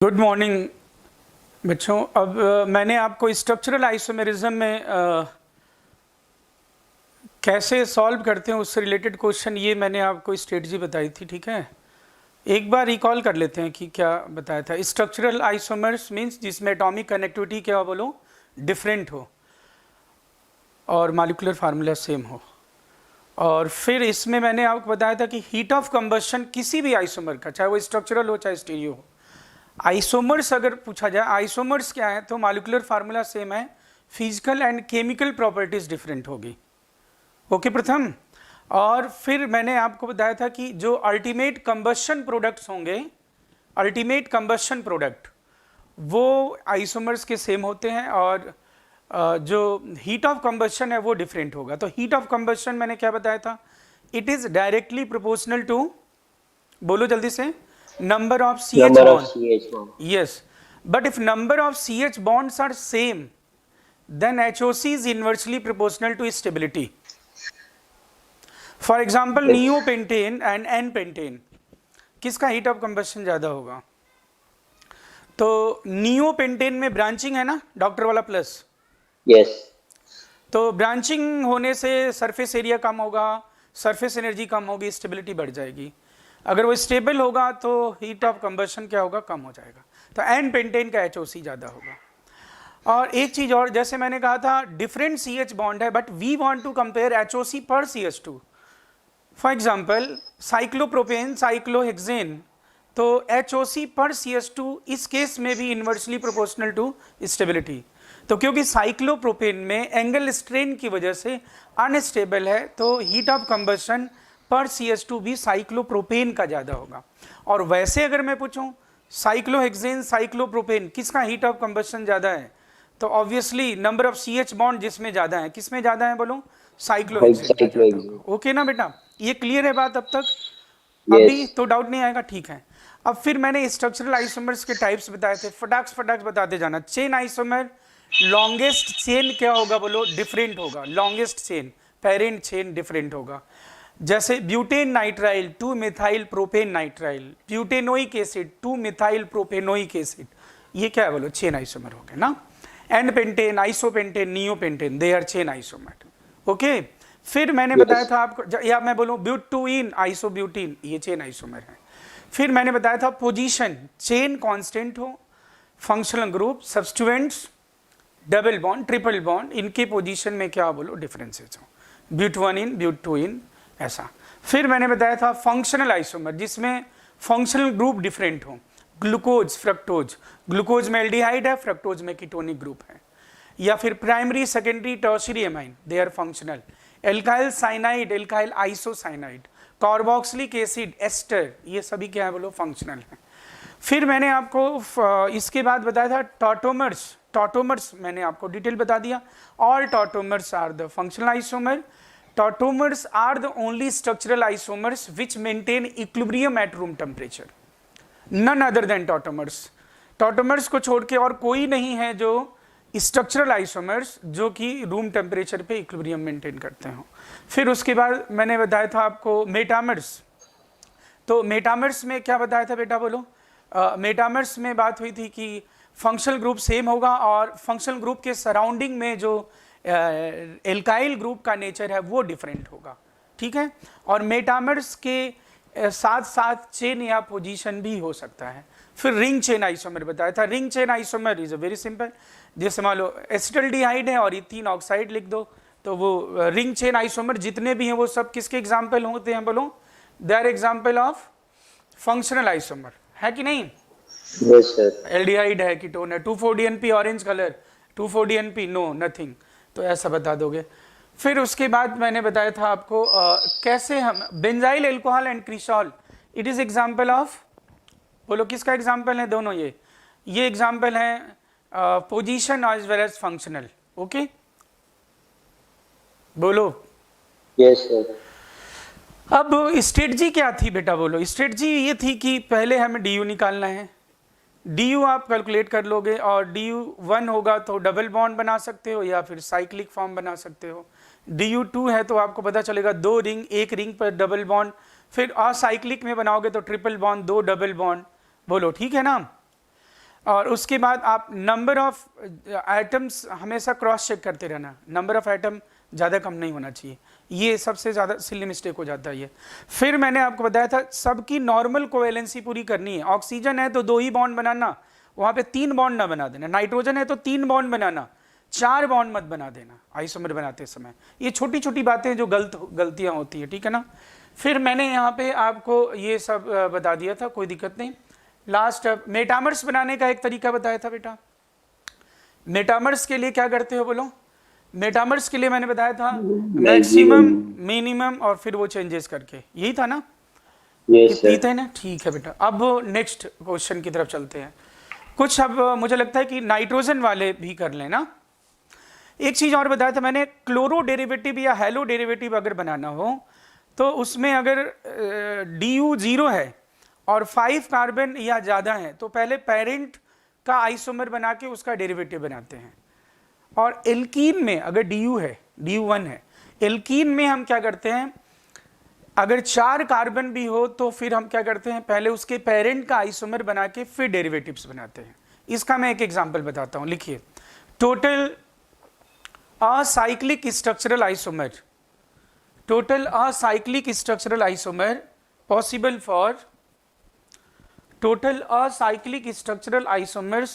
Good morning बच्चों। अब मैंने आपको स्ट्रक्चरल आइसोमेरिज्म में कैसे सॉल्व करते हैं उससे रिलेटेड क्वेश्चन, ये मैंने आपको स्ट्रेटजी बताई थी। ठीक है, एक बार रिकॉल कर लेते हैं कि क्या बताया था। स्ट्रक्चरल आइसोमर्स मींस जिसमें एटॉमिक कनेक्टिविटी क्या बोलो डिफरेंट हो और मॉलिक्यूलर फार्मूला सेम हो। और फिर इसमें मैंने आपको बताया था कि हीट ऑफ कंबशन किसी भी आइसोमर का, चाहे वो स्ट्रक्चरल हो चाहे स्टीरियो हो, आइसोमर्स अगर पूछा जाए आइसोमर्स क्या है तो मॉलिक्यूलर फार्मूला सेम है, physical and chemical properties different होगी। ओके प्रथम। और फिर मैंने आपको बताया था कि जो अल्टीमेट कंबशन प्रोडक्ट्स होंगे, अल्टीमेट कंबशन प्रोडक्ट वो आइसोमर्स के सेम होते हैं और जो हीट ऑफ कंबशन है वो डिफरेंट होगा। तो हीट ऑफ कंबशन मैंने क्या बताया था, it is directly proportional to, बोलो जल्दी से, number of CH bond. Yes, but if number of CH bonds are same, then HOC is inversely proportional to stability. For example, neopentane and N-pentane, किसका heat of combustion ज्यादा होगा? तो neopentane में branching है ना, डॉक्टर वाला plus. Yes. तो branching होने से सरफेस एरिया कम होगा, सरफेस एनर्जी कम होगी, स्टेबिलिटी बढ़ जाएगी। अगर वो स्टेबल होगा तो हीट ऑफ कंबशन क्या होगा, कम हो जाएगा। तो एन पेंटेन का HOC ज़्यादा होगा। और एक चीज़ और, जैसे मैंने कहा था डिफरेंट CH बॉन्ड है but we want to compare HOC पर CH2। For example cyclopropane cyclohexane, तो HOC पर CH2 इस केस में भी इन्वर्सली प्रोपोर्शनल टू स्टेबिलिटी। तो क्योंकि साइक्लोप्रोपेन में एंगल स्ट्रेन की वजह से अनस्टेबल है तो हीट ऑफ कंबशन पर CH2 भी साइक्लोप्रोपेन का ज़्यादा होगा। और वैसे अगर मैं पूछूं साइक्लोहेक्सेन साइक्लोप्रोपेन किसका हीट ऑफ कंबशन ज़्यादा है, तो obviously number of CH bond जिसमें ज़्यादा है, किसमें ज़्यादा है बोलो, साइक्लोहेक्सेन का ज़्यादा होगा। ओके ना बेटा, ये क्लियर है बात अब तक? अभी तो डाउट नहीं आएगा, ठीक है। अब फिर मैंने स्ट्रक्चरल आइसोमर्स के टाइप्स बताए थे, फटाक बताते जाना। चेन आइसोमर, लॉन्गेस्ट चेन क्या होगा बोलो, डिफरेंट होगा। Longest chain, parent chain different होगा। जैसे butane nitrile two methyl propane nitrile, butanoic acid two methyl propanoic acid, ये क्या है बोलो, चेन आइसोमर हो गए ना। And pentane, isopentane, neopentane, they are chain isomer. Okay. फिर मैंने बताया था आपको, या मैं बोलूं ब्यूटूइन आइसोब्यूटीन, ये चेन आइसोमर है। फिर मैंने बताया था पोजीशन, चेन कांस्टेंट हो, functional group, substituents, double bond, triple bond, इनके पोजीशन में क्या बोलो डिफरेंसेस हो, ब्यूटवनिन ब्यूटूइन ऐसा। फिर मैंने बताया था फंक्शनल आइसोमर जिसमें फंक्शनल ग्रुप डिफरेंट हो, ग्लूकोज फ्रक्टोज, ग्लूकोज में एल्डिहाइड है, फ्रक्टोज में कीटोनिक ग्रुप है। या फिर primary secondary tertiary amine, they are functional. Alkyl cyanide, alkyl isocyanide, carboxylic acid, ester, ये सभी क्या है बोलो, फंक्शनल है। फिर मैंने आपको इसके बाद बताया था टॉटोमर्स, टॉटोमर्स मैंने आपको डिटेल बता दिया। All tautomers are the functional isomer. Tautomers are the only structural isomers which maintain equilibrium at room temperature. None other than tautomers. Tautomers को छोड़ के और कोई नहीं है जो structural isomers जो कि रूम टेम्परेचर पे इक्विलिब्रियम मेंटेन करते हो। फिर उसके बाद मैंने बताया था आपको मेटामर्स। तो मेटामर्स में क्या बताया था बेटा बोलो, मेटामर्स में बात हुई थी कि फंक्शनल ग्रुप सेम होगा और फंक्शनल ग्रुप के सराउंडिंग में जो एल्काइल ग्रुप का नेचर है वो डिफरेंट होगा। ठीक है। और मेटामर्स के साथ साथ चेन या पोजीशन भी हो सकता है। फिर रिंग चेन आइसोमर बताया था। Ring chain isomer is a very simple, जैसे मान लो एसिटाल्डिहाइड है और इथीन ऑक्साइड लिख दो, तो वो रिंग चेन आइसोमर जितने भी हैं वो सब किसके एग्जाम्पल होते हैं बोलो, they are example of functional isomer, है कि नहीं? Yes sir. एल्डिहाइड है, कीटोन है, 2,4-DNP orange colour, 2,4-DNP no nothing, तो ऐसा बता दोगे। फिर उसके बाद मैंने बताया था आपको कैसे हम benzyl alcohol and cresol, it is example of, बोलो किसका एग्जांपल है, दोनों ये एग्जांपल है position as well as functional. Okay बोलो। Yes sir. अब स्ट्रेटजी क्या थी बेटा बोलो, स्ट्रेटजी ये थी कि पहले हमें DU निकालना है। DU आप कैलकुलेट कर लोगे और DU 1 होगा तो डबल बॉन्ड बना सकते हो या फिर साइक्लिक फॉर्म बना सकते हो। DU 2 है तो आपको पता चलेगा 2 रिंग, एक रिंग पर डबल बॉन्ड, फिर असाइक्लिक में बनाओगे तो ट्रिपल बॉन्ड, 2 डबल बॉन्ड, बोलो ठीक है ना। और उसके बाद आप नंबर ऑफ आइटम्स हमेशा क्रॉस चेक करते रहना, नंबर ऑफ आइटम ज़्यादा कम नहीं होना चाहिए, ये सबसे ज़्यादा सिली मिस्टेक हो जाता है ये। फिर मैंने आपको बताया था सबकी नॉर्मल कोवेलेंसी पूरी करनी है। ऑक्सीजन है तो 2 ही बॉन्ड बनाना, वहाँ पे 3 बॉन्ड ना बना देना। नाइट्रोजन है तो 3 बॉन्ड बनाना, 4 बॉन्ड मत बना देना आइसोमर बनाते समय। ये छोटी छोटी बातें जो गलतियाँ होती है, ठीक है ना। फिर मैंने यहाँ पे आपको ये सब बता दिया था, कोई दिक्कत नहीं। लास्ट मेटामर्स बनाने का एक तरीका बताया था बेटा। मेटामर्स के लिए क्या करते हो बोलो? मेटामर्स के लिए मैंने बताया था मैक्सिमम, मिनिमम और फिर वो चेंजेस करके, यही था ना? यही था ना, ठीक है बेटा। अब नेक्स्ट क्वेश्चन की तरफ चलते हैं। कुछ अब मुझे लगता है कि नाइट्रोजन वाले भी कर लें ना। एक चीज और बताया था मैंने, क्लोरो डेरिवेटिव या हेलो डेरिवेटिव अगर बनाना हो तो उसमें अगर DU 0 है और 5 कार्बन या ज़्यादा है तो पहले पेरेंट का आइसोमर बना के उसका डेरिवेटिव बनाते हैं। और एल्कीन में अगर DU है, DU 1 है, एल्कीन में हम क्या करते हैं, अगर 4 कार्बन भी हो तो फिर हम क्या करते हैं, पहले उसके पेरेंट का आइसोमर बना के फिर डेरिवेटिव्स बनाते हैं। इसका मैं एक एग्जांपल बताता हूँ, लिखिए। Total acyclic structural isomer, total acyclic structural isomer possible for, total acyclic structural isomers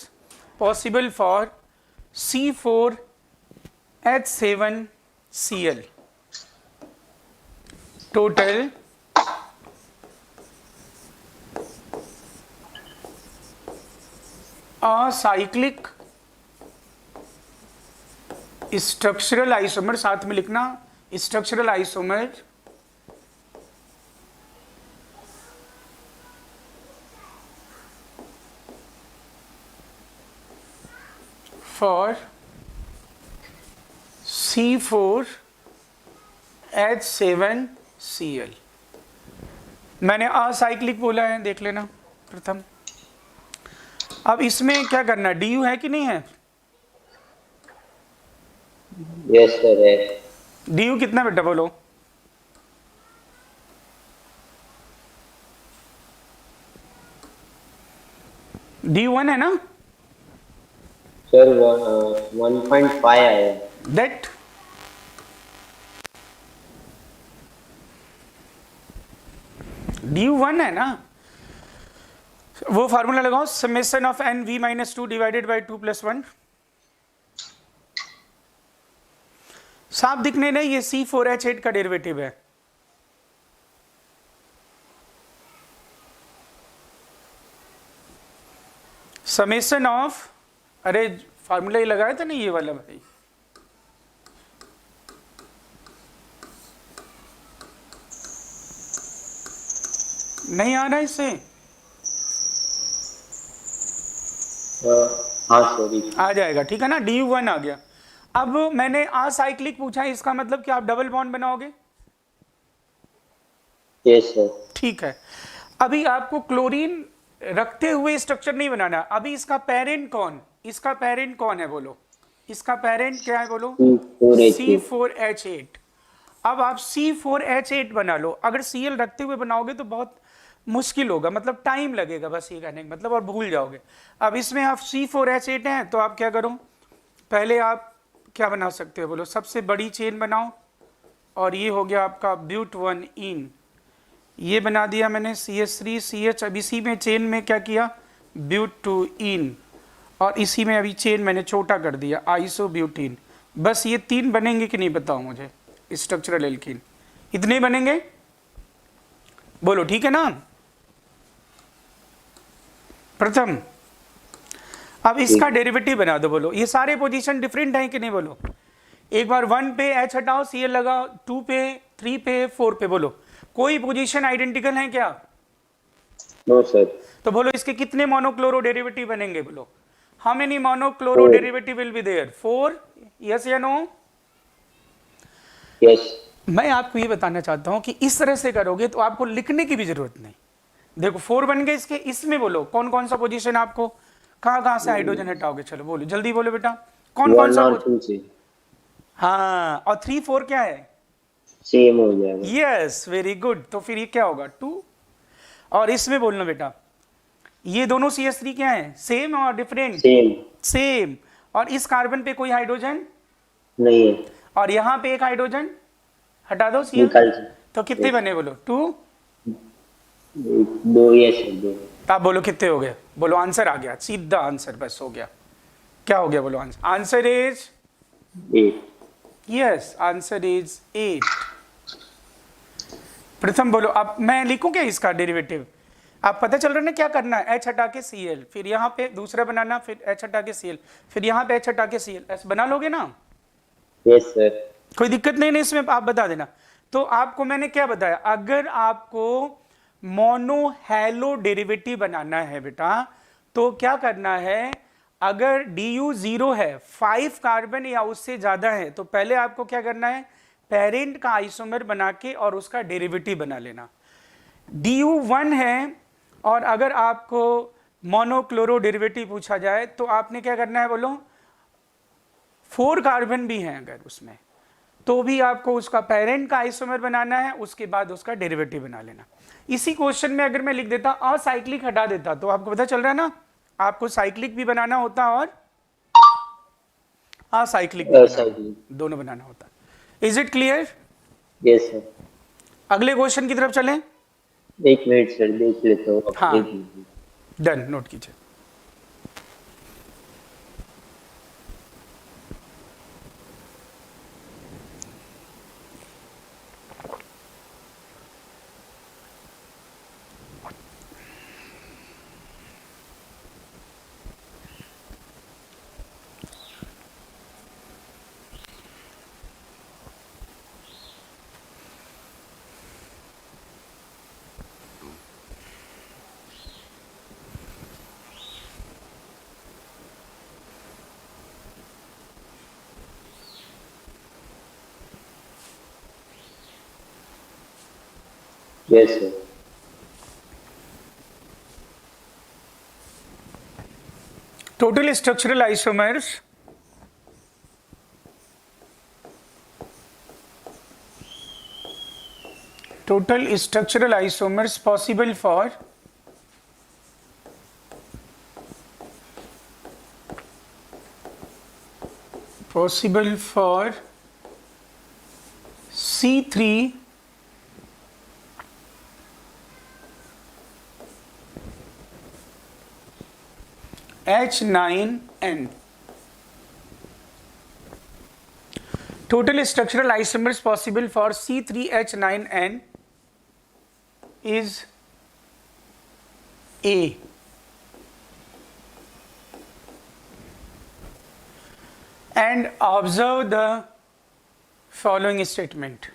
possible for C4H7Cl, total acyclic structural isomer, साथ में लिखना structural isomer for C4H7Cl। मैंने असाइक्लिक बोला है, देख लेना प्रथम। अब इसमें क्या करना, DU है कि नहीं है? यस सर है। DU कितना बेटा बोलो? DU 1 है ना सर? 1.5 आया। दैट DU 1 है ना, वो फार्मूला लगाओ, summation of NV-2 divided by 2 + 1। साफ दिखने नहीं, ये C4H8 का डेरिवेटिव है। समेशन ऑफ, अरे फार्मूला ही लगाया था ना ये वाला भाई, नहीं आ रहा इससे? हाँ सॉरी, आ जाएगा, ठीक है ना। DU 1 आ गया। अब मैंने असाइक्लिक पूछा है, इसका मतलब कि आप डबल बॉन्ड बनाओगे? Yes sir. ठीक है। अभी आपको क्लोरीन रखते हुए स्ट्रक्चर नहीं बनाना। अभी इसका पेरेंट कौन, इसका पेरेंट कौन है बोलो? इसका पेरेंट क्या है बोलो? C4H8। अब आप C4H8 बना लो। अगर Cl रखते हुए बनाओगे तो बहुत मुश्किल होगा, मतलब टाइम लगेगा, बस ये कहने का मतलब, और भूल जाओगे। अब इसमें आप C4H8 हैं तो आप क्या करो, पहले आप क्या बना सकते हो बोलो? सबसे बड़ी चेन बनाओ, और ये हो गया आपका ब्यूट 1 इन, ये बना दिया मैंने CH3CH। अब इसी में चेन में क्या किया, ब्यूट 2 इन, और इसी में अभी चेन मैंने छोटा कर दिया, आइसोब्यूटीन। बस ये 3 बनेंगे कि नहीं बताओ मुझे, स्ट्रक्चरल एल्कीन इतने बनेंगे बोलो, ठीक है ना। प्रथम अब इसका डेरिवेटिव बना दो बोलो। ये सारे पोजीशन डिफरेंट हैं कि नहीं बोलो? एक बार 1 पे H हटाओ, Cl लगाओ, 2 पे, 3 पे, 4 पे, बोलो कोई पोजीशन आइडेंटिकल है क्या? No sir. तो बोलो इसके कितने मोनोक्लोरो डेरिवेटिव बनेंगे बोलो? How many monochloro derivative will be there? 4, yes या नो? यस। मैं आपको ये बताना चाहता हूं कि इस तरह से करोगे तो आपको लिखने की भी जरूरत नहीं। देखो 4 बन गए इसके, इसमें बोलो कौन कौन सा पोजीशन आपको, कहां से हाइड्रोजन हटाओगे? चलो बोलो, जल्दी बोलो बेटा, कौन कौन सा? हाँ, और 3 4 क्या है? सेम हो जाएगा। Yes, very good. तो फिर ये क्या होगा, 2। और इसमें बोलना बेटा ये दोनों CH3 क्या है, सेम और डिफरेंट? सेम। सेम। और इस कार्बन पे कोई हाइड्रोजन नहीं है। और यहाँ पे एक हाइड्रोजन, हटा दो Cl। निकाल दो। तो कितने Yes. बने बोलो? 2। दो, यस सर, दो। आप बोलो कितने हो गए? बोलो आंसर आ गया, सीधा आंसर, बस हो गया। क्या हो गया बोलो answer? Answer is 8। Yes, answer is 8। प्रथम बोलो, अब मैं लिखूं क्या इसका डेरिवेटिव? आप पता चल रहा है ना क्या करना है? H हटा के Cl, फिर यहाँ पे दूसरा बनाना, फिर H हटा के Cl, फिर यहाँ पे H हटा के Cl, ऐसे बना लोगे ना? Yes sir. कोई दिक्कत नहीं इसमें, आप बता देना। तो आपको मैंने क्या बताया, अगर आपको मोनो हैलो डेरिवेटिव बनाना है बेटा, तो क्या करना है? अगर du 0 है, 5 कार्बन या उससे ज्यादा है, तो पहले आपको क्या करना है? पेरेंट का आइसोमर बना के और उसका डेरिवेटिव बना लेना। du 1 है और अगर आपको मोनोक्लोरो डेरिवेटिव पूछा जाए तो आपने क्या करना है बोलो? 4 कार्बन भी हैं अगर उसमें, तो भी आपको उसका पेरेंट का आइसोमर बनाना है, उसके बाद उसका डेरिवेटिव बना लेना। इसी क्वेश्चन में अगर मैं लिख देता असाइक्लिक हटा देता, तो आपको पता चल रहा है ना, आपको साइक्लिक भी बनाना होता और असाइक्लिक भी बनाना, दोनों बनाना होता। Is it clear? Yes sir. अगले क्वेश्चन की तरफ चलें। एक मिनट सर, देख लेता हूँ, आप हाँ। देख लीजिए। डन, नोट कीजिए। Yes sir. Total structural isomers possible for C3 H9N. Total structural isomers possible for C3H9N is A. And observe the following statement.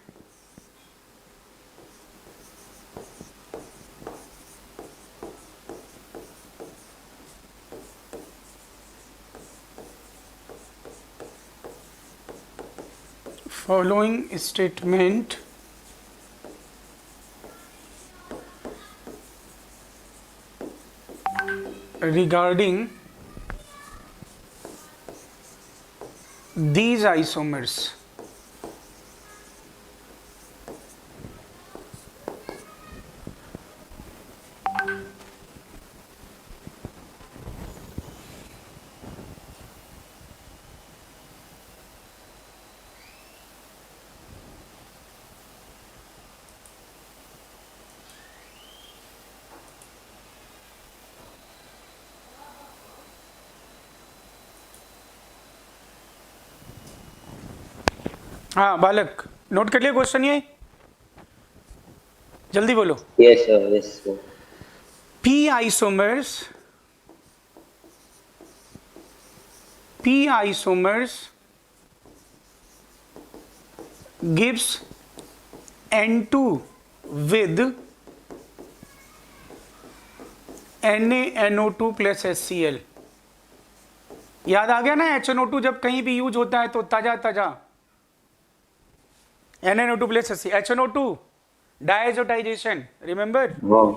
Following statement regarding these isomers. हाँ बालक, नोट कर लिया क्वेश्चन ये? जल्दी बोलो। Yes sir, yes sir. P isomers gives N2 with NaNO2 plus HCl। याद आ गया ना, HNO2 जब कहीं भी यूज होता है तो ताजा ताजा NaNO2 plus HCl, HNO2 diazotization, remember? हाँ।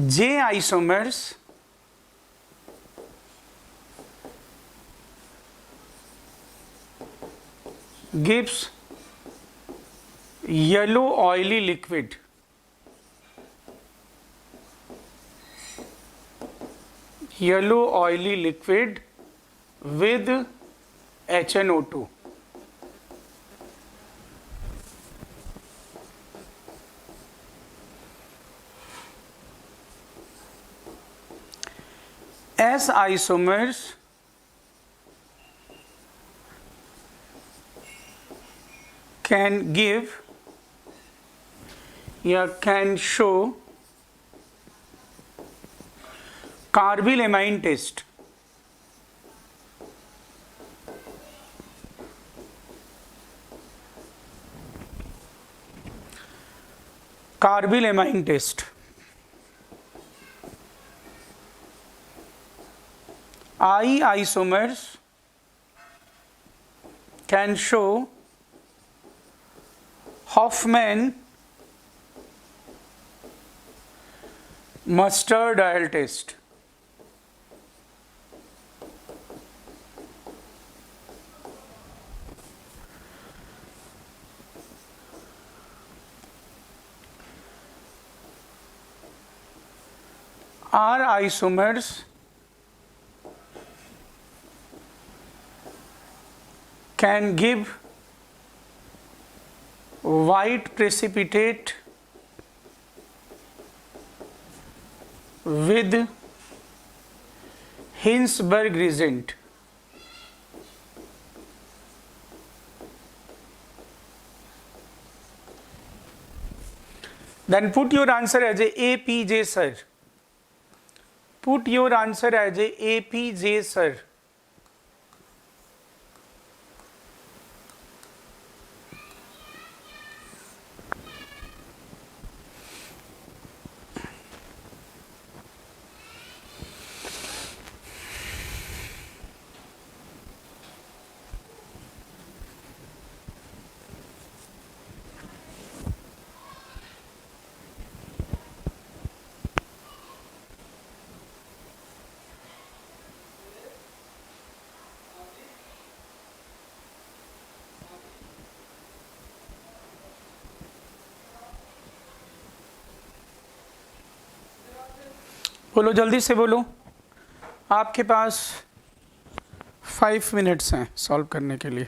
J isomers gives yellow oily liquid yellow oily liquid with HNO2. S isomers can give या can show carbyl test. Carbyl test. I isomers can show Hoffman mustard test. R isomers can give white precipitate with Hinsberg reagent. Then put your answer as a APJ, sir. Put your answer as a APJ, sir. बोलो, जल्दी से बोलो. आपके पास 5 minutes हैं solve करने के लिए.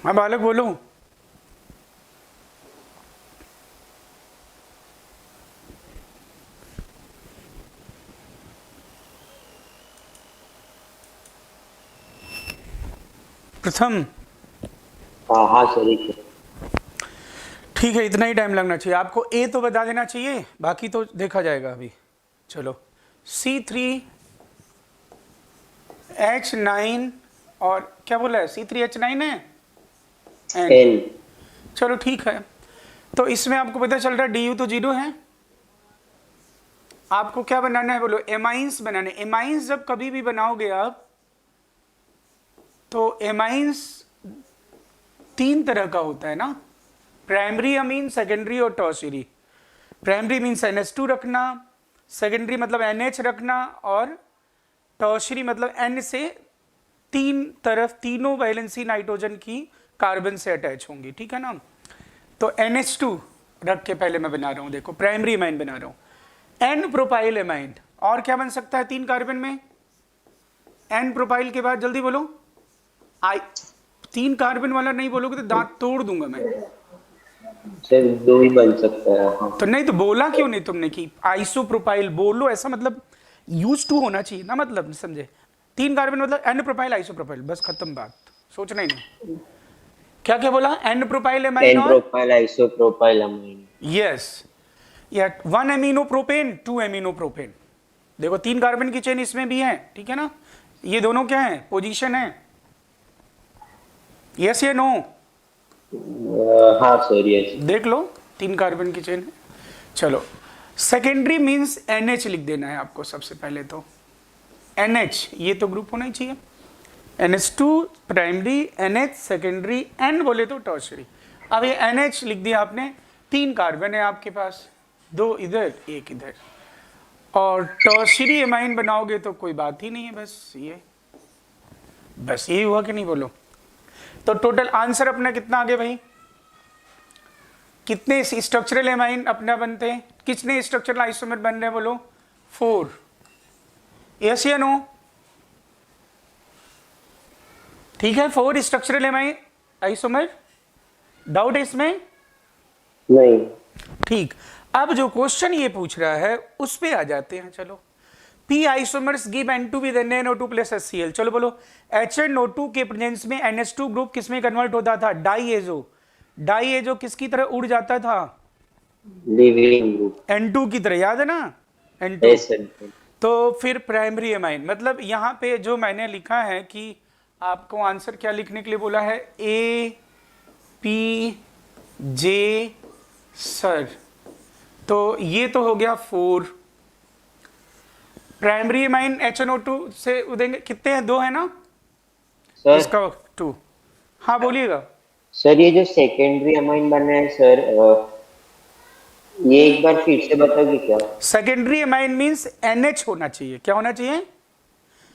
हाँ बालक बोलो। प्रथम। हाँ हाँ सर एक है। ठीक है, इतना ही टाइम लगना चाहिए आपको। ए तो बता देना चाहिए, बाकी तो देखा जाएगा अभी। चलो C3H9 और क्या बोला है, C3H9 है N। एन। चलो ठीक है, तो इसमें आपको पता चल रहा है DU तो 0 है। आपको क्या बनाना है बोलो, एमाइंस बनाने। एमाइंस जब कभी भी बनाओगे आप, तो एमाइंस 3 तरह का होता है ना, प्राइमरी अमीन, सेकेंडरी और टर्शियरी। प्राइमरी मीन्स NH2 रखना, सेकेंडरी मतलब NH रखना, और टर्शियरी मतलब N से 3 तरफ तीनों वैलेंसी नाइट्रोजन की कार्बन से अटैच होंगी, ठीक है ना। तो NH2 रख के पहले मैं बना रहा हूं, देखो प्राइमरी अमाइन बना रहा हूं। N प्रोपाइल अमाइन, और क्या बन सकता है 3 कार्बन में? N प्रोपाइल के बाद जल्दी बोलो, 3 कार्बन वाला नहीं बोलोगे तो दांत तोड़ दूंगा मैं। सर 2 ही बन सकता है। हाँ तो नहीं तो बोला क्यों नहीं तुमने कि आइसोप्रोपाइल बोलो, ऐसा मतलब यूज टू होना चाहिए ना, मतलब समझे। 3 कार्बन मतलब N प्रोपाइल आइसोप्रोपाइल, बस खत्म बात, सोचना ही नहीं। क्या क्या बोला, N प्रोपाइल एमाइन एन और प्रोपाइल आइसोप्रोपाइल अमाइन। यस, या 1 एमिनो प्रोपेन 2 एमिनो प्रोपेन। देखो 3 कार्बन की चेन इसमें भी है, ठीक है ना। ये दोनों क्या है, पोजीशन है, यस या नो? हाँ सर यस। देख लो 3 कार्बन की चेन है। चलो सेकेंडरी मींस NH लिख देना है आपको सबसे पहले, तो NH ये तो ग्रुप होना ही चाहिए। NH2 primary, NH secondary, N बोले तो टर्शियरी। अब ये NH लिख दिया आपने, 3 कार्बन है आपके पास, 2 इधर 1 इधर, और टर्शियरी एमाइन बनाओगे तो कोई बात ही नहीं है, बस ये हुआ कि नहीं बोलो। तो टोटल आंसर अपना कितना आ गया भाई, कितने स्ट्रक्चरल एमाइन अपना बनते हैं, कितने स्ट्रक्चरल आइसोमर बन रहे हैं बोलो, 4। यस या नो? ठीक है, 4 स्ट्रक्चरल एमाइन आइसोमर, डाउट है इसमें? नहीं। ठीक, अब जो क्वेश्चन ये पूछ रहा है उस पे आ जाते हैं। चलो, P isomers give N2 with NaNO2 plus HCl। चलो बोलो, HNO2 के प्रेजेंस में NH2 ग्रुप किस में कन्वर्ट होता था, डाईएजो। डाईएजो किसकी तरह उड़ जाता था, लिविंग ग्रुप। N2 की तरह, याद है ना N2। Yes sir. तो फिर प्राइमरी एमाइन, मतलब यहाँ पे जो मैंने लिखा है कि आपको आंसर क्या लिखने के लिए बोला है, APJ सर, तो ये तो हो गया 4। प्राइमरी एमाइन HNO2 से उदेंगे, कितने हैं, 2 है ना सर इसका 2। हाँ बोलिएगा। सर ये जो सेकेंडरी अमाइन बना है सर, ये एक बार फिर से बताओगे क्या? सेकेंडरी एमाइन मींस NH होना चाहिए, क्या होना चाहिए,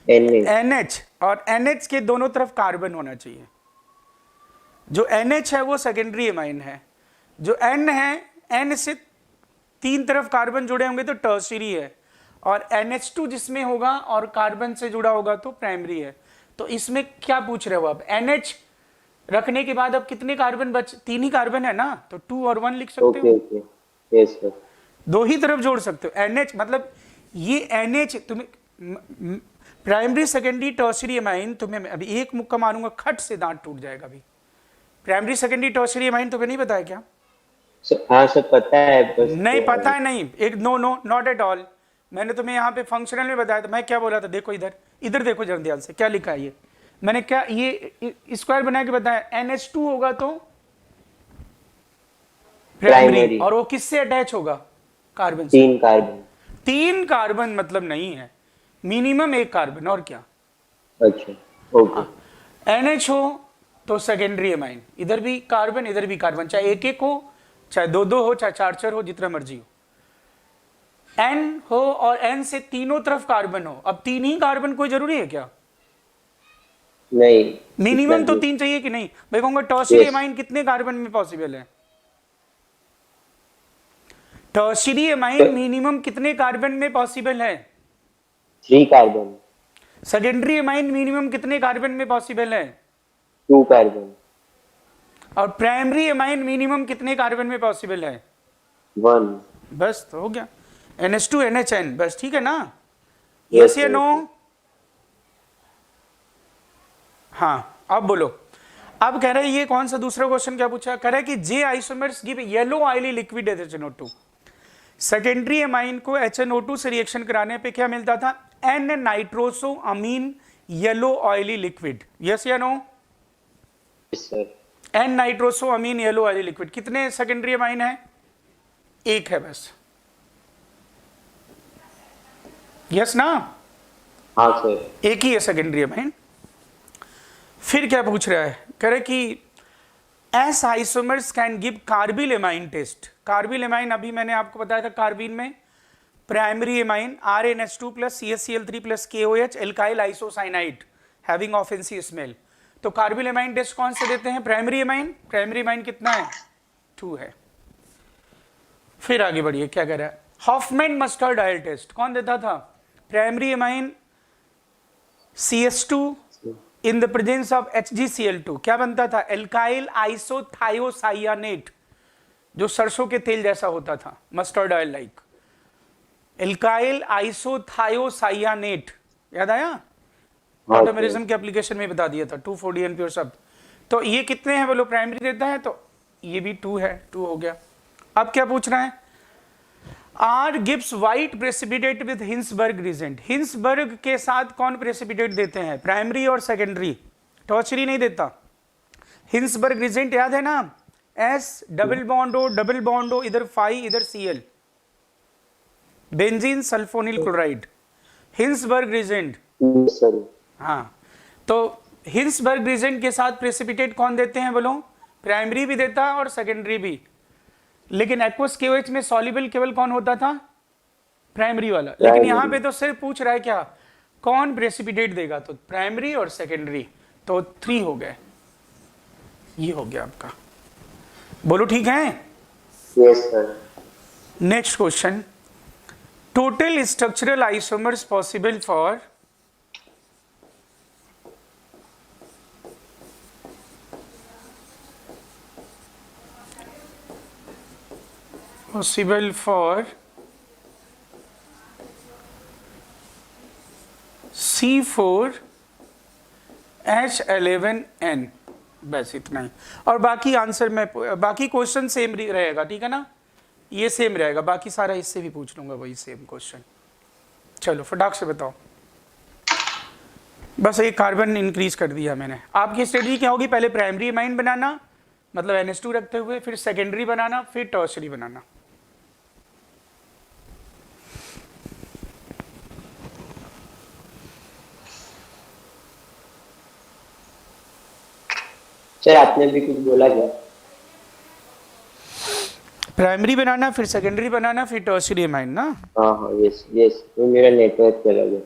एन। NH, और NH के दोनों तरफ कार्बन होना चाहिए। जो NH है वो सेकेंडरी एमाइन है, जो N है, N से 3 तरफ कार्बन जुड़े होंगे तो टर्शियरी है, और NH2 जिसमें होगा और कार्बन से जुड़ा होगा तो प्राइमरी है। तो इसमें क्या पूछ रहे हो आप, NH रखने के बाद अब कितने कार्बन 3 ही कार्बन है ना, तो 2 और 1 लिख सकते ओके हो, ओके यस सर। 2 ही तरफ जोड़ सकते हो। NH मतलब ये NH तुम्हें प्राइमरी सेकेंडरी टर्शियरी एमाइन, तुम्हें अभी एक मुक्का मारूंगा खट से दांत टूट जाएगा। अभी प्राइमरी सेकेंडरी टर्शियरी एमाइन तुम्हें नहीं बताया क्या? हाँ सर पता है, बस नहीं पता है, नहीं, एक नो नॉट एट ऑल। मैंने तुम्हें यहाँ पे फंक्शनल में बताया था, मैं क्या बोला था, देखो इधर इधर देखो जरा ध्यान से, क्या लिखा है ये, मैंने क्या ये स्क्वायर बना के बताया, NH2 होगा तो प्राइमरी, और वो किससे अटैच होगा, कार्बन से। 3 कार्बन। 3 कार्बन मतलब नहीं है, मिनिमम 1 कार्बन, और क्या। अच्छा ओके। NH हो तो सेकेंडरी एमाइन, इधर भी कार्बन इधर भी कार्बन, चाहे 1 हो चाहे 2 हो चाहे 4 हो, जितना मर्जी हो। N हो और N से तीनों तरफ कार्बन हो, अब 3 ही कार्बन कोई जरूरी है क्या, नहीं मिनिमम तो इतना 3 चाहिए कि नहीं भाई। कहूंगा टर्शियरी Yes. एमाइन कितने कार्बन में पॉसिबल है, टर्शियरी एमाइन मिनिमम कितने कार्बन में पॉसिबल है, 3 कार्बन। सेकेंडरी एमाइन मिनिमम कितने कार्बन में पॉसिबल है, 2 कार्बन। और प्राइमरी एमाइन मिनिमम कितने कार्बन में पॉसिबल है? 1। बस तो हो गया, NH2 NHN, बस ठीक है ना? Yes, यस या sir. नो? हाँ अब बोलो। अब कह रहे हैं ये कौन सा दूसरा क्वेश्चन क्या पूछा, कह रहा है कि जे isomers give yellow oily liquid HNO2। Secondary amine को HNO2 से रिएक्शन कराने पे क्या मिलता था? N nitroso amine yellow oily liquid. Yes या no? Yes, sir. N nitroso amine yellow oily liquid. कितने सेकेंडरी एमाइन है? एक है बस। यस ना? हाँ सर। एक ही है सेकेंडरी एमाइन। फिर क्या पूछ रहा है, कह रहे कि S isomers can give carbyl amine test. Carbyl amine अभी मैंने आपको बताया था, कार्बिन में primary amine RnH2 plus CaCl3 plus KOH alkyl isocyanide having offensive smell. तो कार्बिल एमाइन टेस्ट कौन से देते हैं? Primary amine. प्राइमरी एमाइन कितना है? 2 है। फिर आगे बढ़िए, क्या कह रहा है, हॉफमैन मस्टर्ड ऑयल टेस्ट कौन देता था? Primary amine CS2 in the presence of HgCl2 क्या बनता था? एल्काइल आइसोथायोसाइयानेट, जो सरसों के तेल जैसा होता था, मस्टर्ड ऑयल लाइक। एल्काइल आइसोथायोसाइयानेट, याद आया? ऑटोमेरिज्म के एप्लीकेशन में बता दिया था, 2,4-D प्योर शब्द। तो ये कितने हैं बोलो? प्राइमरी देता है तो ये भी 2 है, 2 हो गया। अब क्या पूछ रहा है, R gives white precipitate with Hinsberg reagent. Hinsberg के साथ कौन प्रेसिपिटेट देते हैं? प्राइमरी और सेकेंडरी, टर्शियरी नहीं देता। हिंसबर्ग रिजेंट याद है ना? S डबल बॉन्ड O इधर फाई इधर Cl, benzene sulphonyl chloride, Hinsberg reagent. Sir. हाँ, तो हिंसबर्ग रिजेंट के साथ प्रेसिपिटेट कौन देते हैं बोलो? प्राइमरी भी देता है और सेकेंडरी भी। लेकिन एक्वस KOH में सॉल्युबल केवल कौन होता था? प्राइमरी वाला। लेकिन यहां पे तो सिर्फ पूछ रहा है क्या, कौन प्रेसिपिटेट देगा? तो प्राइमरी और सेकेंडरी, तो 3 हो गए। ये हो गया आपका, बोलो ठीक है? Yes sir. Next question, total structural isomers possible for C4H11N, बस इतना ही। और बाकी आंसर में, बाकी क्वेश्चन सेम रहेगा, ठीक है ना? ये सेम रहेगा, बाकी सारा इससे भी पूछ लूंगा वही सेम क्वेश्चन। चलो फटाक से बताओ। बस एक कार्बन इंक्रीज कर दिया मैंने। आपकी स्ट्रेटजी क्या होगी? पहले प्राइमरी एमाइन बनाना, मतलब NH2 रखते हुए, फिर सेकेंडरी बनाना, फिर टर्शियरी बनाना। सर आपने भी कुछ बोला क्या? प्राइमरी बनाना, फिर सेकेंडरी बनाना, फिर टर्शियरी एमाइन ना? हाँ हाँ, यस यस, तो मेरा नेटवर्क चला गया।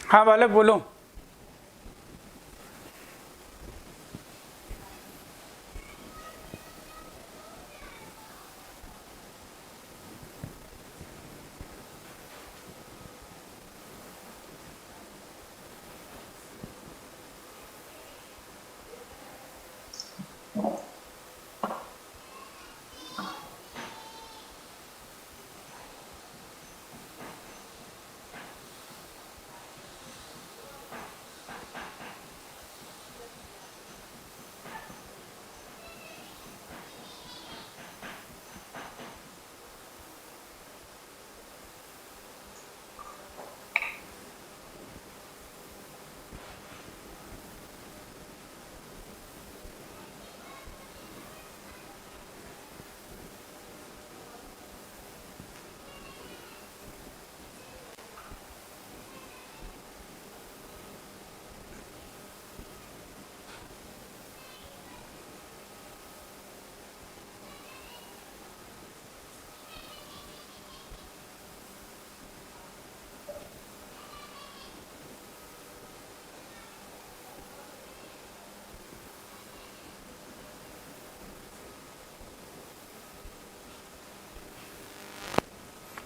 हाँ बालक बोलो।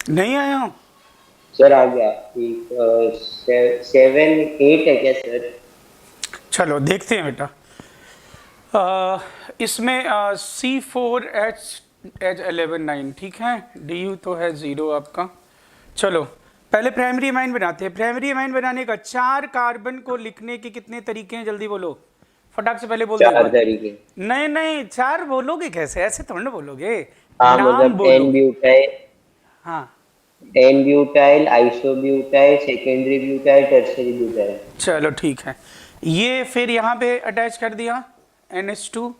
नहीं आया हूँ। सर आ गया। ठीक 7 8 है क्या सर? चलो देखते हैं बेटा। इसमें C4H11 ठीक है, DU तो है 0 आपका। चलो पहले प्राइमरी अमाइन बनाते हैं। प्राइमरी अमाइन बनाने का 4 कार्बन को लिखने के कितने तरीके हैं, जल्दी बोलो, फटाक से पहले बोल दो एक 4 बार। तरीके। नहीं नहीं 4 बोलोगे कैसे, ऐसे थोड़ा ना बोलोगे, हाँ नाम मतलब एन बोलोगे। ब्यूटाइल, हाँ n butyl, isobutyl, secondary butyl, tertiary butyl. चलो ठीक है, ये फिर यहाँ पे अटैच कर दिया NH2,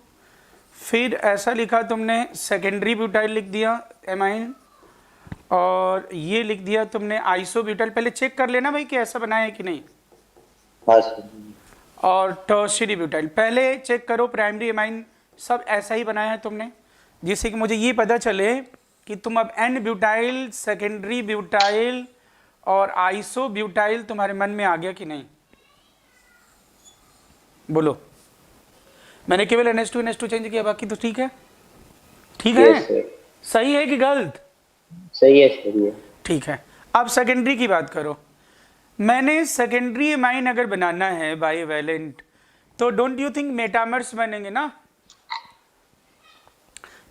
फिर ऐसा लिखा तुमने सेकेंडरी ब्यूटाइल लिख दिया एमाइन, और ये लिख दिया तुमने आइसोब्यूटाइल। पहले चेक कर लेना भाई कि ऐसा बनाया है कि नहीं। हाँ सर। और टर्शियरी ब्यूटाइल पहले चेक करो, प्राइमरी एमाइन सब ऐसा ही बनाया है तुमने, जिससे कि मुझे ये पता चले कि तुम अब एन ब्यूटाइल, सेकेंडरी ब्यूटाइल और आइसो ब्यूटाइल तुम्हारे मन में आ गया कि नहीं, बोलो। मैंने केवल NH2 चेंज किया, बाकी तो ठीक है। ठीक है, यस सर। सही है कि गलत? सही है सर ये। ठीक है, अब सेकेंडरी की बात करो। मैंने सेकेंडरी एमाइन अगर बनाना है बाईवैलेंट, तो डोंट यू थिंक मेटामर्स बनेंगे ना?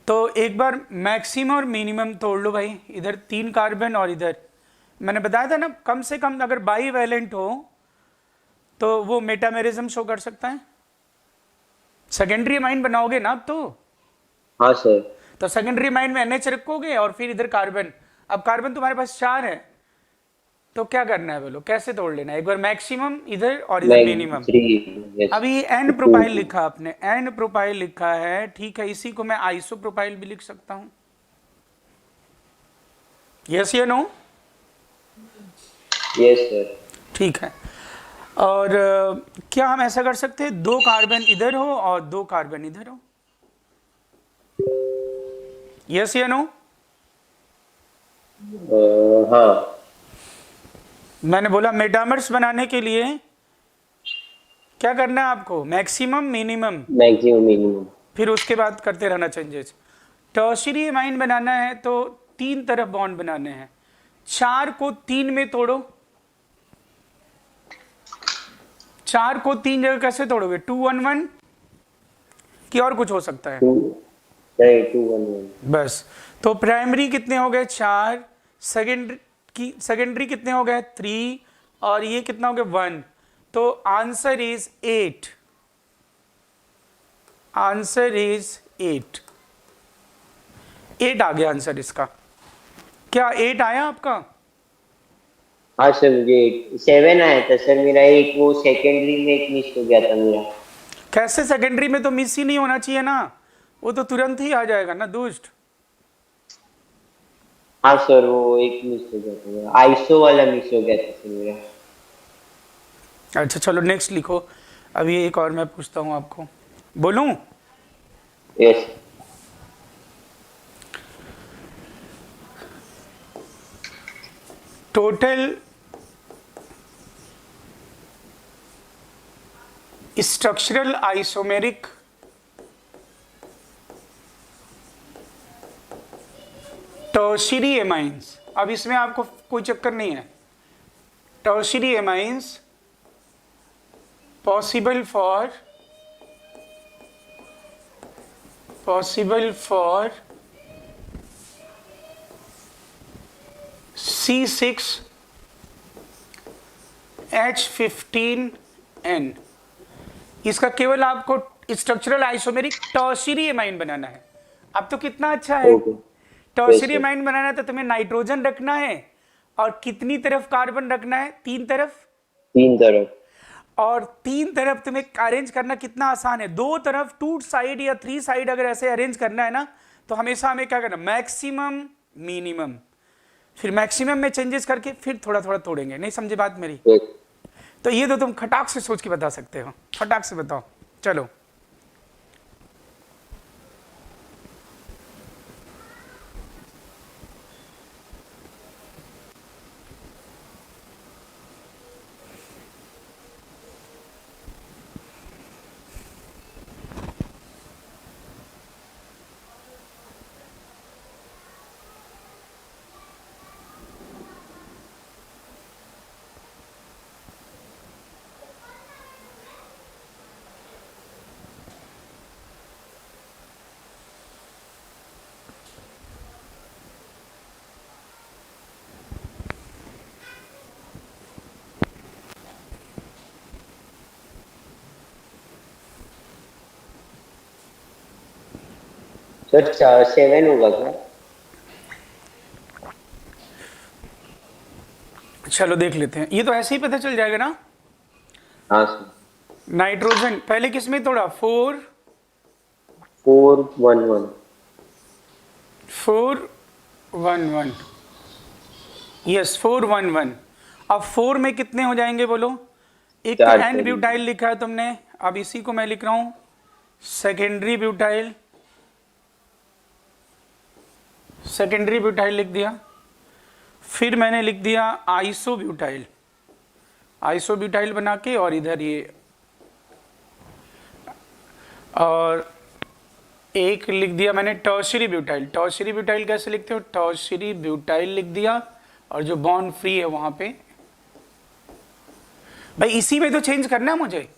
तो एक बार मैक्सिमम और मिनिमम तोड़ लो भाई, इधर 3 कार्बन और इधर, मैंने बताया था ना कम से कम अगर बाईवैलेंट हो तो वो मेटामेरिज्म शो कर सकता है। सेकेंडरी एमाइन बनाओगे ना अब तो। हाँ सर। तो सेकेंडरी एमाइन में NH रखोगे और फिर इधर कार्बन। अब कार्बन तुम्हारे पास 4 है, तो क्या करना है बोलो, कैसे तोड़ लेना है? एक बार मैक्सिमम इधर और इधर मिनिमम। 3 यस। अभी एन प्रोपाइल लिखा आपने, एन प्रोपाइल लिखा है, ठीक है, इसी को मैं आइसो प्रोपाइल भी लिख सकता हूं। यस या नो? Yes sir. ठीक है। और क्या हम ऐसा कर सकते हैं 2 कार्बन इधर हो और 2 कार्बन इधर हो? यस या नो? हाँ। मैंने बोला मेटामर्स बनाने के लिए क्या करना है आपको, मैक्सिमम मिनिमम, मैक्सिमम मिनिमम। फिर उसके बाद करते रहना चेंजेस। टर्शियरी एमाइन बनाना है तो 3 तरफ बॉन्ड बनाने हैं। 4 को 3 में तोड़ो। 4 को 3 जगह कैसे तोड़ोगे, 2 1 1 कि और कुछ हो सकता है? 2 नहीं 2 1 1। बस, तो प्राइमरी कितने हो गए 4, सेकेंडरी कितने हो गए 3, और ये कितना हो गया 1, तो आंसर इज 8। Answer is 8। 8 आ गया आंसर इसका। क्या 8 आया आपका? हाँ सर मुझे 7 आया था सर, मेरा एक वो सेकेंडरी में एक मिस हो गया था मेरा। कैसे सेकेंडरी में तो मिस ही नहीं होना चाहिए ना, वो तो तुरंत ही आ जाएगा ना दुष्ट। हाँ सर वो एक मिस हो गया था मेरा, आइसो वाला मिस हो गया था सर मेरा। अच्छा चलो नेक्स्ट लिखो। अभी एक और मैं पूछता हूं आपको, बोलूं? Yes. Total structural isomeric tertiary amines. अब इसमें आपको कोई चक्कर नहीं है। Tertiary amines possible for C6H15N। इसका केवल आपको स्ट्रक्चरल आइसोमेरिक टर्शियरी एमाइन बनाना है। अब तो कितना अच्छा है। ओके। टर्शियरी yes, एमाइन बनाना है तो तुम्हें नाइट्रोजन रखना है और कितनी तरफ कार्बन रखना है? 3 तरफ। 3 तरफ। और 3 तरफ तुम्हें अरेंज करना कितना आसान है। 2 तरफ 2 साइड या 3 साइड अगर ऐसे अरेंज करना है ना, तो हमेशा हमें क्या करना, मैक्सिमम मिनिमम, फिर मैक्सिमम में चेंजेस करके फिर थोड़ा थोड़ा तोड़ेंगे। नहीं समझे बात मेरी? yes, तो ये तो तुम खटाक से सोच के बता सकते हो। खटाक से बताओ। चलो सर 7 होगा क्या? चलो देख लेते हैं। ये तो ऐसे ही पता चल जाएगा ना। हाँ सर। नाइट्रोजन पहले किस में तोड़ा? 4 4 1 1। 4 1 1। यस 4 1 1। अब 4 में कितने हो जाएंगे बोलो? एक तो चार एन सर। ब्यूटाइल लिखा है तुमने, अब इसी को मैं लिख रहा हूं सेकेंडरी ब्यूटाइल। सेकेंडरी ब्यूटाइल लिख दिया। फिर मैंने लिख दिया आइसो ब्यूटाइल। आइसो ब्यूटाइल बना के और इधर ये, और एक लिख दिया मैंने टर्शियरी ब्यूटाइल। टर्शियरी ब्यूटाइल कैसे लिखते हो? टर्शियरी ब्यूटाइल लिख दिया और जो बॉन्ड फ्री है वहां पे, भाई इसी में तो चेंज करना है मुझे।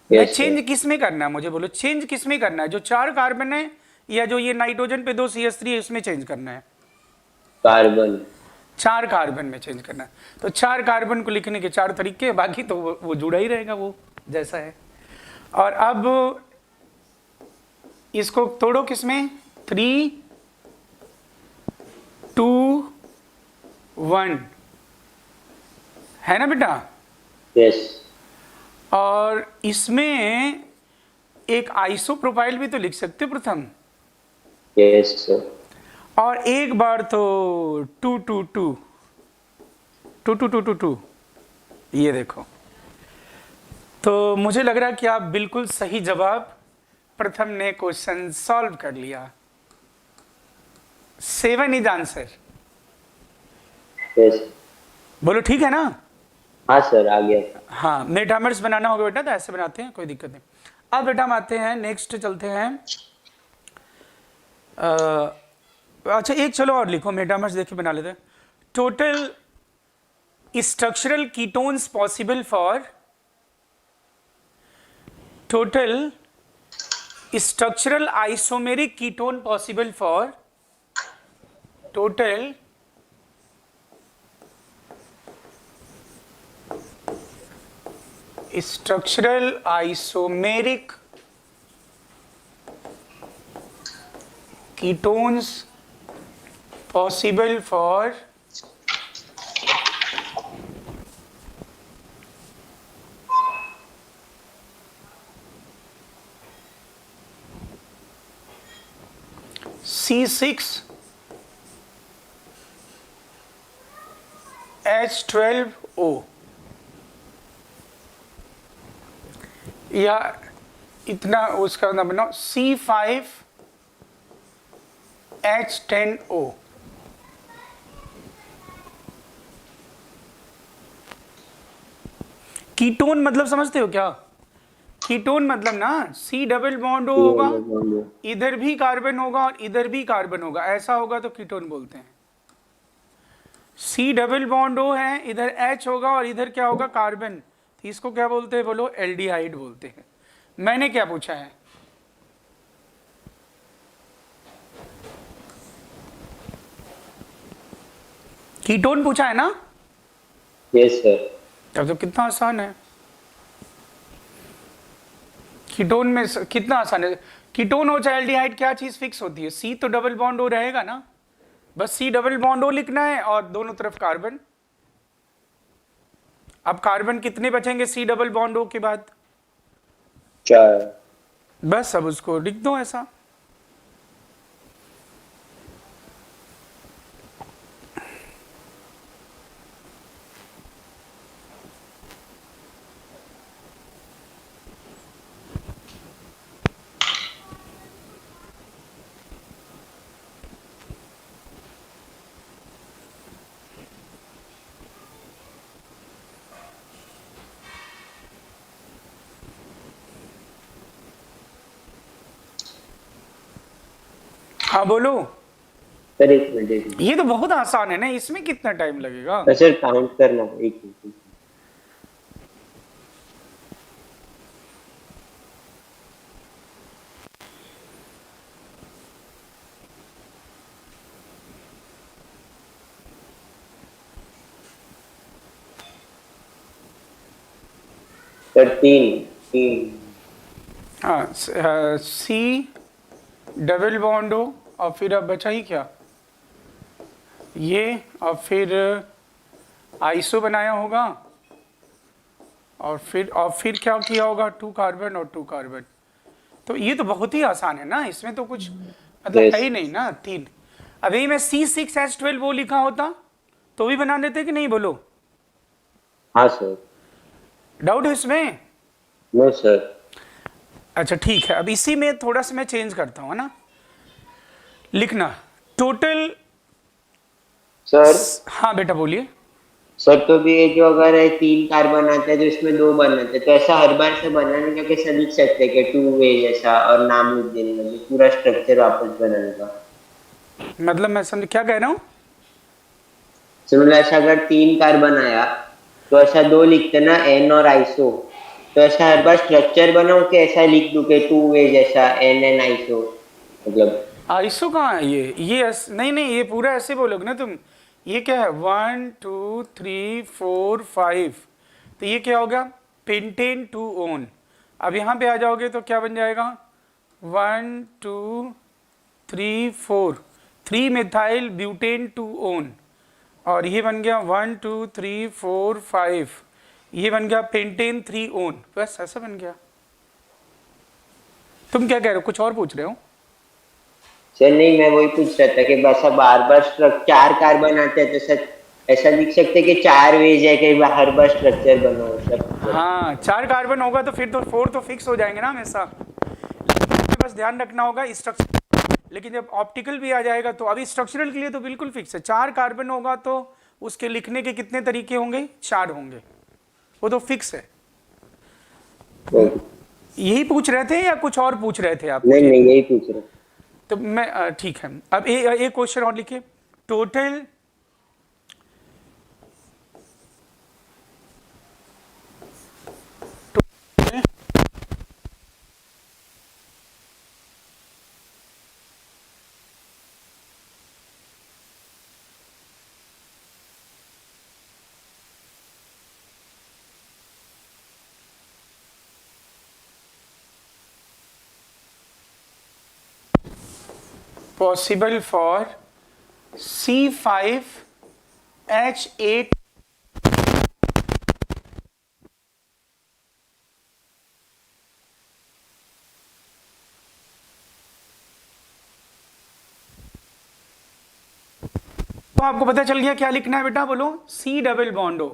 मैं Yes, चेंज sir. किस में करना है मुझे बोलो? चेंज किस में करना है? जो 4 कार्बन है या जो ये नाइट्रोजन पे 2 CH3 है इसमें चेंज करना है? कार्बन। 4 कार्बन में चेंज करना है। तो 4 कार्बन को लिखने के 4 तरीके हैं, बाकी तो वो जुड़ा ही रहेगा वो जैसा है। और अब इसको तोड़ो किसमें? 3 2 1 है ना बेटा? यस। और इसमें एक आइसोप्रोपाइल भी तो लिख सकते हो प्रथम। Yes sir. और एक बार तो 2 2 2 2 2 2 2 2 ये देखो। तो मुझे लग रहा है कि आप बिल्कुल सही जवाब प्रथम ने क्वेश्चन सॉल्व कर लिया। 7 इज आंसर। यस। बोलो ठीक है ना? हाँ सर आ गया। हाँ, मेटामर्स बनाना होगा बेटा तो ऐसे बनाते हैं, कोई दिक्कत नहीं। अब बेटा हम आते हैं नेक्स्ट, चलते हैं अच्छा एक चलो और लिखो मेटामर्स, देखिए बना लेते हैं। Total structural ketones possible for, total structural isomeric ketone possible for, total structural isomeric ketones possible for C6H12O या इतना उसका नाम बनाओ C5H10O। कीटोन मतलब समझते हो क्या? कीटोन मतलब ना सी डबल बॉन्ड O होगा, इधर भी कार्बन होगा और इधर भी कार्बन होगा, ऐसा होगा तो कीटोन बोलते हैं। सी डबल बॉन्ड O है, इधर H होगा और इधर क्या होगा, कार्बन, तो इसको क्या बोलते हैं बोलो, एल्डिहाइड बोलते हैं। मैंने क्या पूछा है, कीटोन पूछा है ना? Yes sir. तब तो कितना आसान है। कीटोन में कितना आसान है, कीटोन हो चाहे एल्डिहाइड, क्या चीज फिक्स होती है, सी तो डबल बॉन्ड O रहेगा ना, बस सी डबल बॉन्ड O लिखना है और दोनों तरफ कार्बन। अब कार्बन कितने बचेंगे सी डबल बॉन्ड O के बाद, 4। बस अब उसको लिख दो ऐसा। हाँ बोलो। सर एक मिनट। ये तो बहुत आसान है ना, इसमें कितना टाइम लगेगा? सर काउंट करना, एक मिनट। सर 3। हाँ, सी डबल बॉन्ड O और फिर अब बचा ही क्या, ये, और फिर आइसो बनाया होगा, और फिर क्या किया होगा, 2 कार्बन और 2 कार्बन। तो ये तो बहुत ही आसान है ना, इसमें तो कुछ मतलब Yes. है ही नहीं ना, 3। अभी मैं C6H12 वो लिखा होता तो भी बना देते कि नहीं, बोलो? हाँ सर। डाउट है इसमें? No sir. अच्छा ठीक है, अब इसी में थोड़ा सा मैं चेंज करता हूँ ना, लिखना टोटल। सर हाँ बेटा बोलिए। सर तो भी ये जो अगर है 3 कार्बन आता है तो इसमें 2 बनाते हैं, तो ऐसा हर बार से बनाने का कैसे लिख सकते हैं कि 2 वे जैसा और नाम लिख देने का, पूरा स्ट्रक्चर वापस बनाने का? मतलब मैं समझ क्या कह रहा हूँ। सर मतलब ऐसा अगर 3 कार्बन आया तो ऐसा 2 लिखते ना, एन और आइसो, तो ऐसा हर बार स्ट्रक्चर बनाऊं कि ऐसा लिख दूं कि 2 वे जैसा एन एन आइसो, मतलब? आइसो कहाँ है ये नहीं नहीं, ये पूरा ऐसे बोलोगे ना तुम। ये क्या है, 1 2 3 4 5, तो ये क्या होगा, पेंटेन 2 ओन। अब यहाँ पे आ जाओगे तो क्या बन जाएगा, 1 2 3 4, 3 मिथाइल ब्यूटेन 2 ओन, और ये बन गया 1 2 3 4 5, ये बन गया पेंटेन 3 ओन, बस ऐसा बन गया। तुम क्या कह रहे हो, कुछ और पूछ रहे हो? सर नहीं, मैं वही पूछ रहा था कि ऐसा बार बार 4 कार्बन आते हैं तो सर ऐसा लिख सकते हैं कि 4 वेज है कि हर बार स्ट्रक्चर बना हो सब? हाँ 4 कार्बन होगा तो फिर तो 4 तो फिक्स हो जाएंगे ना हमेशा, बस ध्यान रखना होगा स्ट्रक्चर। लेकिन जब ऑप्टिकल भी आ जाएगा तो अभी स्ट्रक्चरल के लिए तो बिल्कुल फिक्स है, 4 कार्बन होगा तो उसके लिखने के कितने तरीके होंगे, 4 होंगे, वो तो फिक्स है। यही पूछ रहे थे या कुछ और पूछ रहे थे आप? नहीं नहीं, यही पूछ रहा। तो मैं ठीक है, अब एक क्वेश्चन और लिखिए, टोटल possible for C5H8 तो आपको पता चल गया क्या लिखना है बेटा, बोलो? सी डबल बॉन्डो,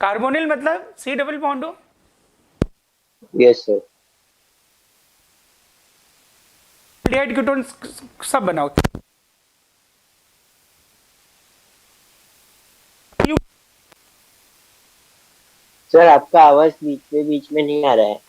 कार्बोनिल मतलब सी डबल बॉन्डो। Yes sir. एल्डिहाइड कीटोन सब बनाओ। सर आपका आवाज बीच में नहीं आ रहा है।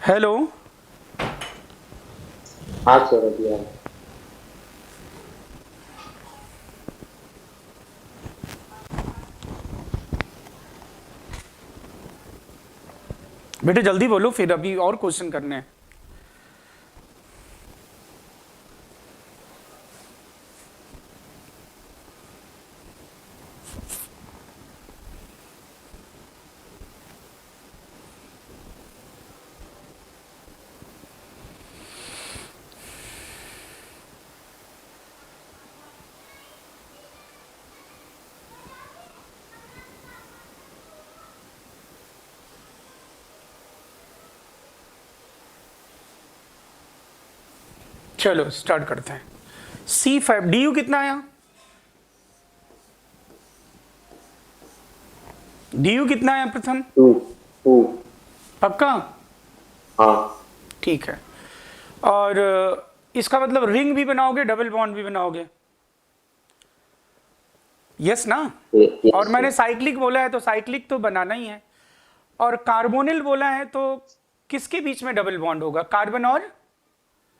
हेलो। हाँ सर अभी आ बेटे जल्दी बोलो, फिर अभी और क्वेश्चन करने हैं। चलो स्टार्ट करते हैं। C5 DU कितना आया? DU कितना आया प्रथम? 2 पक्का? हाँ ठीक है। और इसका मतलब रिंग भी बनाओगे, डबल बॉन्ड भी बनाओगे? यस ना? yes, और मैंने sir. साइक्लिक बोला है तो साइक्लिक तो बनाना ही है। और कार्बोनिल बोला है तो किसके बीच में डबल बॉन्ड होगा? कार्बन और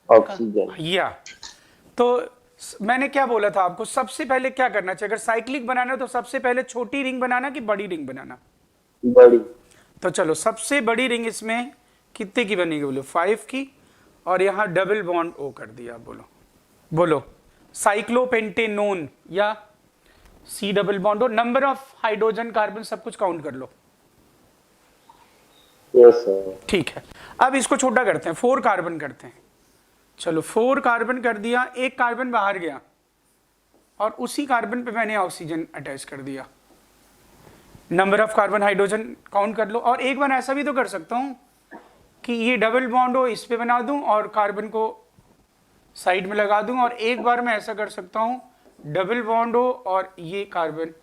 ऑक्सीजन। या। तो मैंने क्या बोला था आपको, सबसे पहले क्या करना चाहिए? अगर साइक्लिक बनाना तो सबसे पहले छोटी रिंग बनाना कि बड़ी रिंग बनाना? बड़ी। तो चलो सबसे बड़ी रिंग इसमें कितने की बनेगी? बोलो 5 की। और यहां डबल बॉन्ड ओ कर दिया। बोलो बोलो साइक्लोपेंटेनोन या C डबल बॉन्ड। और नंबर ऑफ हाइड्रोजन कार्बन सब कुछ काउंट कर लो। Yes sir. ठीक है। अब इसको छोटा करते हैं, 4 कार्बन करते हैं। चलो 4 कार्बन कर दिया, एक कार्बन बाहर गया और उसी कार्बन पे मैंने ऑक्सीजन अटैच कर दिया। Number of carbon hydrogen count कर लो। और एक बार ऐसा भी तो कर सकता हूं कि ये डबल बॉन्ड हो इस पे बना दूं और कार्बन को साइड में लगा दूं। और एक बार मैं ऐसा कर सकता हूं डबल बॉन्ड हो और ये कार्बन।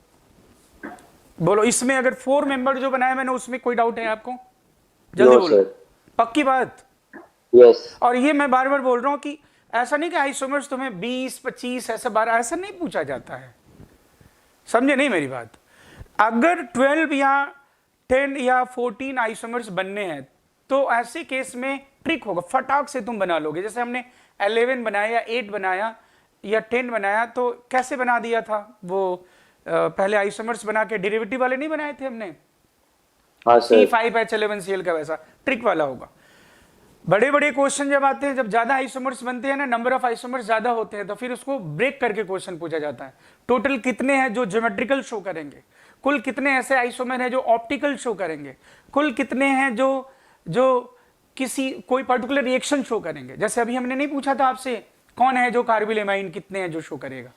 बोलो इसमें अगर 4 मेंबर जो बनाया मैंने उसमें कोई डाउट है आपको? जल्दी नो बोलो। सर। पक्की बात? यस। और ये मैं बार बार बोल रहा हूं कि ऐसा नहीं कि आइसोमर्स तुम्हें 20 25 ऐसा 12 ऐसा नहीं पूछा जाता है। समझे नहीं मेरी बात? अगर 12 या 10 या 14 आइसोमर्स बनने हैं तो ऐसे केस में ट्रिक होगा, फटाक से तुम बना लोगे। जैसे हमने 11 बनाया या 8 बनाया या 10 बनाया तो कैसे बना दिया था वो? पहले आइसोमर्स बना के डेरिवेटिव वाले नहीं बनाए थे हमने? हाँ सर। C5H11Cl का वैसा ट्रिक वाला होगा। बड़े बड़े क्वेश्चन जब आते हैं, जब ज्यादा आइसोमर्स बनते हैं ना, नंबर ऑफ आइसोमर्स ज्यादा होते हैं, तो फिर उसको ब्रेक करके क्वेश्चन पूछा जाता है। टोटल कितने हैं जो ज्योमेट्रिकल शो करेंगे, कुल कितने ऐसे आइसोमर हैं जो ऑप्टिकल शो करेंगे, कुल कितने हैं जो जो किसी कोई पर्टिकुलर रिएक्शन शो करेंगे। जैसे अभी हमने नहीं पूछा था आपसे कौन है जो कार्बिल एमाइन कितने हैं जो शो करेगा,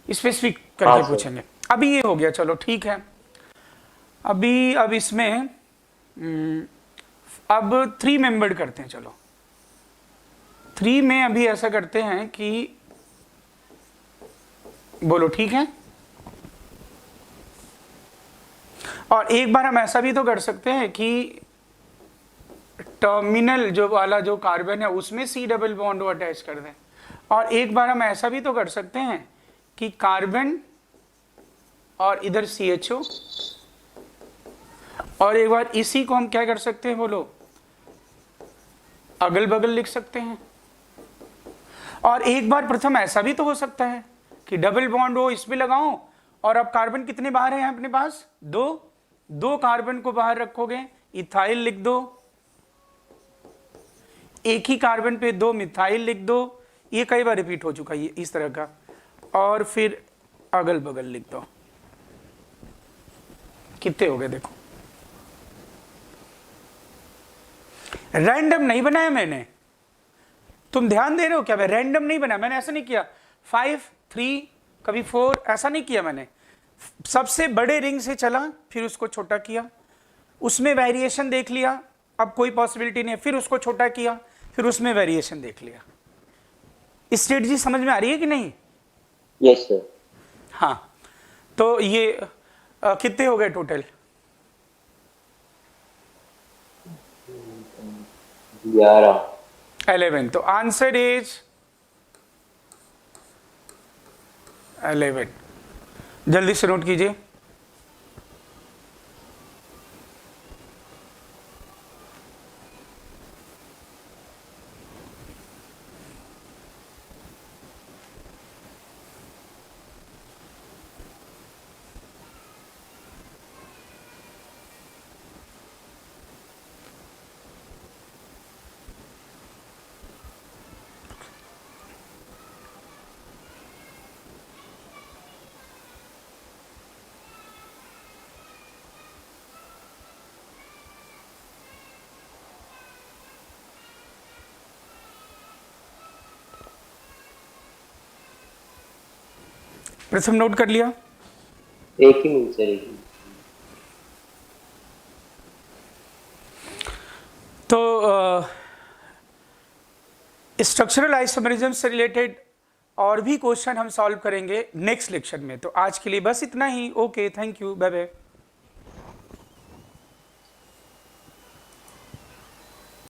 स्पेसिफिक करके हाँ, पूछेंगे। अभी ये हो गया, चलो ठीक है। अभी अब इसमें अब 3 मेंबर्ड करते हैं। चलो 3 में अभी ऐसा करते हैं कि बोलो ठीक है। और एक बार हम ऐसा भी तो कर सकते हैं कि टर्मिनल जो वाला जो कार्बन है उसमें C डबल बॉन्ड अटैच कर दें, और एक बार हम ऐसा भी तो कर सकते हैं कि कार्बन और इधर CHO, और एक बार इसी को हम क्या कर सकते हैं बोलो, अगल बगल लिख सकते हैं। और एक बार प्रथम ऐसा भी तो हो सकता है कि डबल बॉन्ड हो इस पे लगाओ, और अब कार्बन कितने बाहर हैं अपने पास, दो कार्बन को बाहर रखोगे, इथाइल लिख दो, एक ही कार्बन पे 2 मिथाइल लिख दो, ये कई बार रिपीट हो चुका है ये इस तरह का, और फिर अगल बगल लिख दो। कितने हो गए देखो, रैंडम नहीं बनाया मैंने, तुम ध्यान दे रहे हो क्या, मैं रैंडम नहीं बनाया, मैंने ऐसा नहीं किया 5 3 कभी 4 ऐसा नहीं किया मैंने, सबसे बड़े रिंग से चला फिर उसको छोटा किया, उसमें वेरिएशन देख लिया, अब कोई पॉसिबिलिटी नहीं है, फिर उसको छोटा किया, फिर उसमें वेरिएशन देख लिया। स्ट्रेटजी समझ में आ रही है कि नहीं? Yes sir. हाँ, तो ये कितने हो गए टोटल? 11। तो आंसर इज 11। जल्दी से नोट कीजिए। प्रथम नोट कर लिया? एक ही मिनट सर, एक ही। तो स्ट्रक्चरल आइसोमेरिज्म से रिलेटेड और भी क्वेश्चन हम सॉल्व करेंगे नेक्स्ट लेक्चर में। तो आज के लिए बस इतना ही। Okay, thank you, bye bye.